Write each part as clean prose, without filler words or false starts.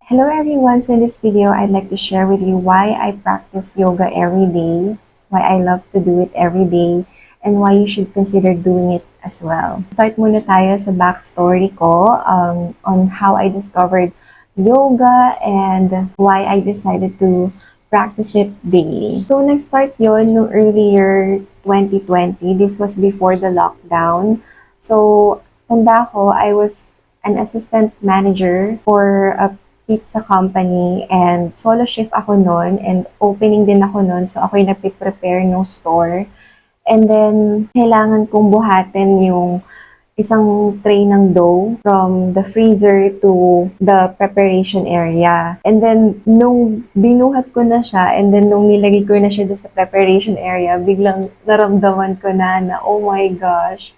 Hello everyone, so in this video, I'd like to share with you why I practice yoga every day, why I love to do it every day, and why you should consider doing it as well. Start muna tayo sa backstory ko on how I discovered yoga and why I decided to practice it daily. So nag-start yon no earlier 2020. This was before the lockdown. So tanda ko, I was an assistant manager for a pizza company and solo shift ako noon and opening din ako noon. So ako yung nagpe-prepare ng store. And then, kailangan kong buhatin yung isang tray ng dough from the freezer to the preparation area. And then, nung binuhat ko na siya, and then nung nilagay ko na siya doon sa preparation area, biglang naramdaman ko na, oh my gosh,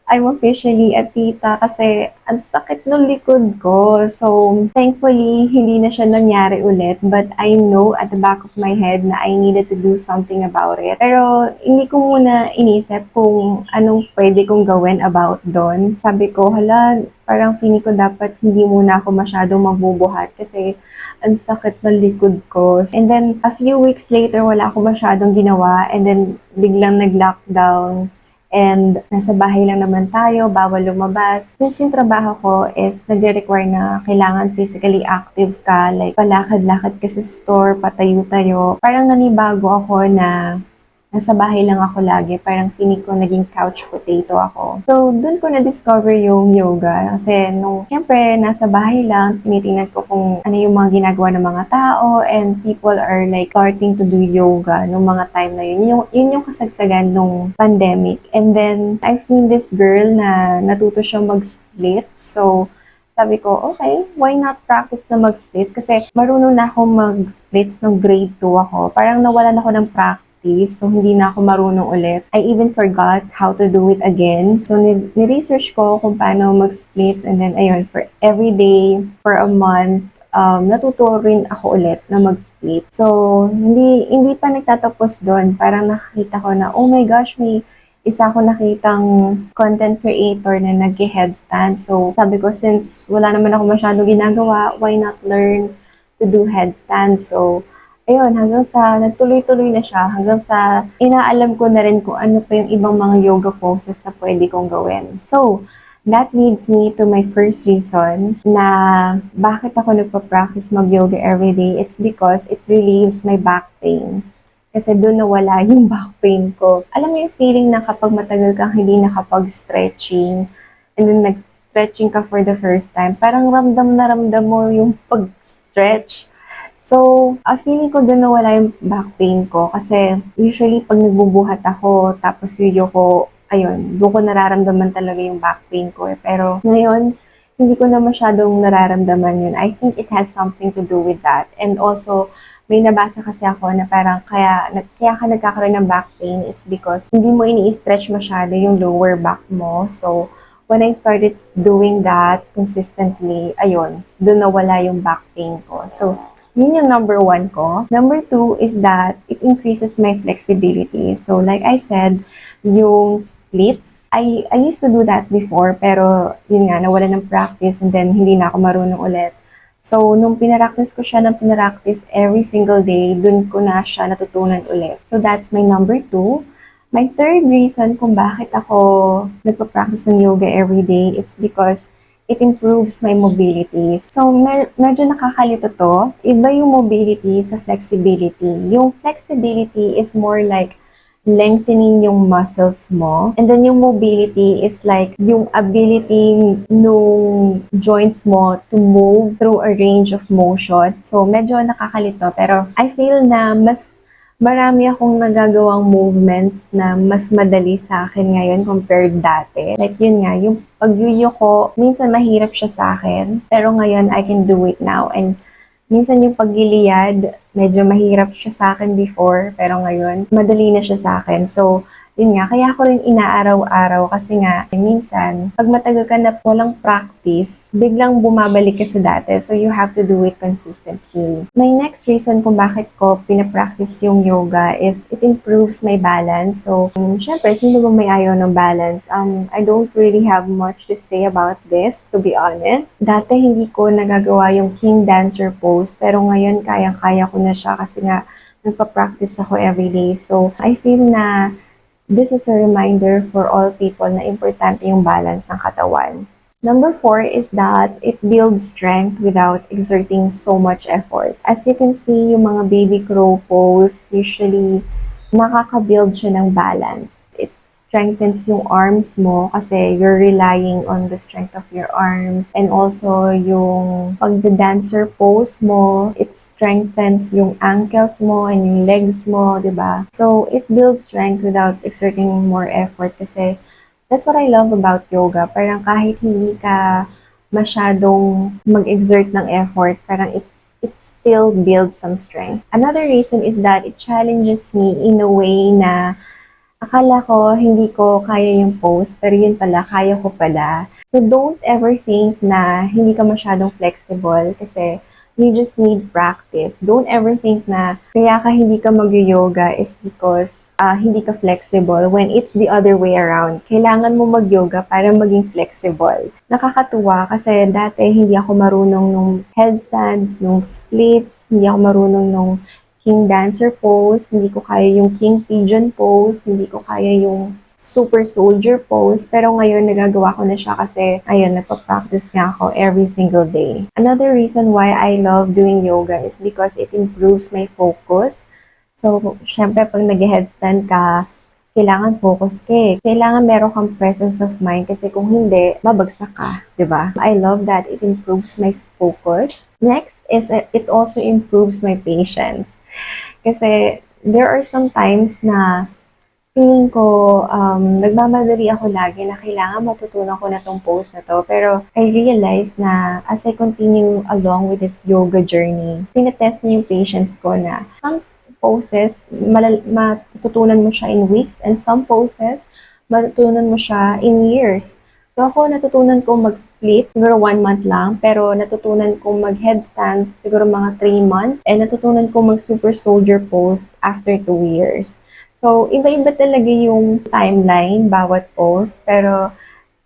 I'm officially a tita kasi ang sakit ng likod ko. So, thankfully, hindi na siya nangyari ulit. But I know at the back of my head na I needed to do something about it. Pero, hindi ko muna inisip kung anong pwede kong gawin about doon. Sabi ko, hala, parang feeling ko dapat hindi muna ako masyadong magbubuhat kasi ang sakit ng likod ko. And then, a few weeks later, wala ako masyadong ginawa. And then, biglang nag-lockdown. And nasa bahay lang naman tayo, bawal lumabas. Since yung trabaho ko is nagre-require na kailangan physically active ka, like palakad-lakad ka sa store, patayo-tayo. Parang nanibago ako na nasa bahay lang ako lagi. Parang feeling ko naging couch potato ako. So, dun ko na-discover yung yoga. Kasi siyempre, nasa bahay lang, tinitingnan ko kung ano yung mga ginagawa ng mga tao and people are like starting to do yoga nung mga time na yun. Yun yung kasagsagan nung pandemic. And then, I've seen this girl na natuto siyang mag-splits. So, sabi ko, okay, why not practice na mag-splits? Kasi marunong na ako mag-splits nung grade 2 ako. Parang nawalan ako ng practice. So, hindi na ako marunong ulit. I even forgot how to do it again. So, ni-research ko kung paano mag-splits and then, ayun, for every day, for a month, natuto rin ako ulit na mag-split. So, hindi pa nagtatapos doon. Parang nakakita ko na, oh my gosh, may isa ako nakitang content creator na nag-headstand. So, sabi ko, since wala naman ako masyadong ginagawa, why not learn to do headstand? So, ayun, hanggang sa nagtuloy-tuloy na siya, hanggang sa inaalam ko na rin kung ano pa yung ibang mga yoga poses na pwede kong gawin. So, that leads me to my first reason na bakit ako nagpa-practice mag-yoga everyday. It's because it relieves my back pain. Kasi doon nawala yung back pain ko. Alam mo yung feeling na kapag matagal kang hindi nakapag-stretching, and then nag-stretching ka for the first time, parang ramdam na ramdam mo yung pag-stretch. So, feeling ko doon nawala yung back pain ko kasi usually pag nagbubuhat ako tapos video ko, ayun, doon ko nararamdaman talaga yung back pain ko. Pero ngayon, hindi ko na masyadong nararamdaman yun. I think it has something to do with that. And also, may nabasa kasi ako na parang kaya ka nagkakaroon ng back pain is because hindi mo ini-stretch masyado yung lower back mo. So, when I started doing that consistently, ayun, doon nawala yung back pain ko. So, yun yung number 1 ko. Number 2 is that it increases my flexibility. So, like I said, yung splits, I used to do that before, pero yun nga, nawala ng practice and then hindi na ako marunong ulit. So, nung pinapractice ko siya ng pinapractice every single day, dun ko na siya natutunan ulit. So, that's my number 2. My third reason kung bakit ako nagpa-practice ng yoga every day, it's because it improves my mobility. So, medyo nakakalito to. Iba yung mobility sa flexibility. Yung flexibility is more like lengthening yung muscles mo. And then yung mobility is like yung ability nung joints mo to move through a range of motion. So, medyo nakakalito. Pero I feel na marami akong nagagawang movements na mas madali sa akin ngayon compared dati. Like yun nga, yung pagyuyo ko, minsan mahirap siya sa akin. Pero ngayon, I can do it now. And minsan yung paggiliyad, medyo mahirap siya sa akin before. Pero ngayon, madali na siya sa akin. So, yun nga, kaya ko rin inaaraw-araw kasi nga, minsan, pag matagal ka na walang practice, biglang bumabalik ka sa dati. So, you have to do it consistently. My next reason kung bakit ko pinapractice yung yoga is it improves my balance. So, syempre, sino ba may ayaw ng balance? I don't really have much to say about this, to be honest. Dati, hindi ko nagagawa yung king dancer pose, pero ngayon, kayang-kaya ko na siya kasi nga, nagpa-practice ako everyday. So, I feel na this is a reminder for all people na importante yung balance ng katawan. Number 4 is that it builds strength without exerting so much effort. As you can see, yung mga baby crow pose, usually nakaka-build siya ng balance. It strengthens yung arms mo kasi you're relying on the strength of your arms. And also, yung pag-dancer pose mo, it strengthens yung ankles mo and yung legs mo, diba? So, it builds strength without exerting more effort kasi that's what I love about yoga. Parang kahit hindi ka masyadong mag-exert ng effort, parang it still builds some strength. Another reason is that it challenges me in a way na akala ko hindi ko kaya yung pose, pero yun pala, kaya ko pala. So don't ever think na hindi ka masyadong flexible kasi you just need practice. Don't ever think na kaya ka hindi ka mag-yoga is because hindi ka flexible when it's the other way around. Kailangan mo mag-yoga para maging flexible. Nakakatuwa kasi dati hindi ako marunong nung headstands, nung splits, hindi ako marunong nung king dancer pose, hindi ko kaya yung king pigeon pose, hindi ko kaya yung super soldier pose, pero ngayon nagagawa ko na siya kasi ayun, nagpa-practice nga ako every single day. Another reason why I love doing yoga is because it improves my focus. So, syempre pag nag-headstand ka, kailangan focus ka eh. Kailangan meron kang presence of mind kasi kung hindi, babagsak ka, di ba? I love that it improves my focus. Next is it also improves my patience. Kasi there are some times na feeling ko, nagmamadali ako lagi na kailangan matutunan ko na tong pose na to. Pero I realize na as I continue along with this yoga journey, tinetest na yung patience ko na some poses, matutunan mo siya in weeks and some poses, matutunan mo siya in years. So ako natutunan kong mag-split, siguro 1 month lang, pero natutunan kong mag-headstand siguro mga 3 months, and natutunan kong mag-super soldier pose after 2 years. So iba-iba talaga yung timeline, bawat pose, pero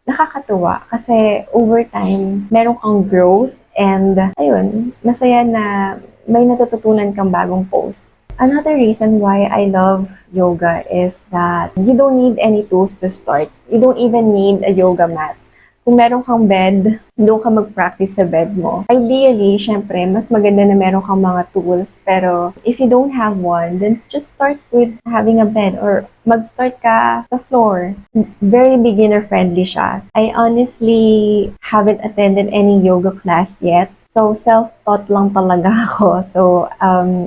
nakakatuwa kasi over time, meron kang growth and ayun, masaya na may natututunan kang bagong pose. Another reason why I love yoga is that you don't need any tools to start. You don't even need a yoga mat. Kung meron kang bed, doon ka mag-practice sa bed mo. Ideally, syempre, mas maganda na meron kang mga tools. Pero if you don't have one, then just start with having a bed or mag-start ka sa floor. Very beginner-friendly siya. I honestly haven't attended any yoga class yet. So, self-taught lang talaga ako. So,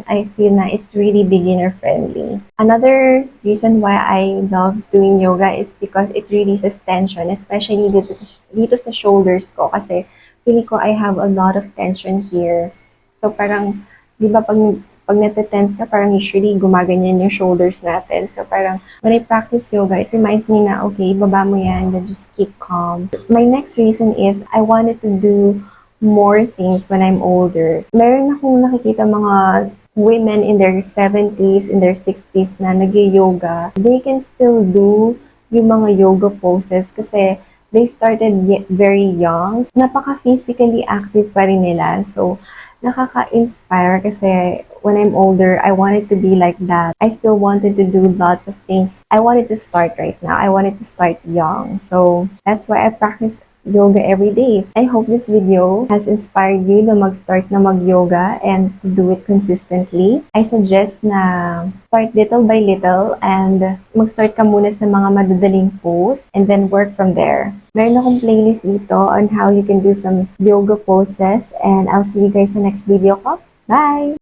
I feel na it's really beginner-friendly. Another reason why I love doing yoga is because it releases tension, especially dito sa shoulders ko. Kasi, feeling ko I have a lot of tension here. So, parang, di ba pag nate-tense ka, parang usually gumaganyan yung shoulders natin. So, parang, when I practice yoga, it reminds me na, okay, baba mo yan, then just keep calm. My next reason is, I wanted to do more things when I'm older. Meron akong nakikita mga women in their 70s, in their 60s na nag-yoga. They can still do yung mga yoga poses kasi they started very young. So, napaka-physically active pa rin nila. So, nakaka-inspire kasi when I'm older, I wanted to be like that. I still wanted to do lots of things. I wanted to start right now. I wanted to start young. So, that's why I practice yoga every day. I hope this video has inspired you na mag-start na mag-yoga and to do it consistently. I suggest na start little by little and mag-start ka muna sa mga madadaling pose and then work from there. Meron akong playlist dito on how you can do some yoga poses and I'll see you guys sa next video ko. Bye!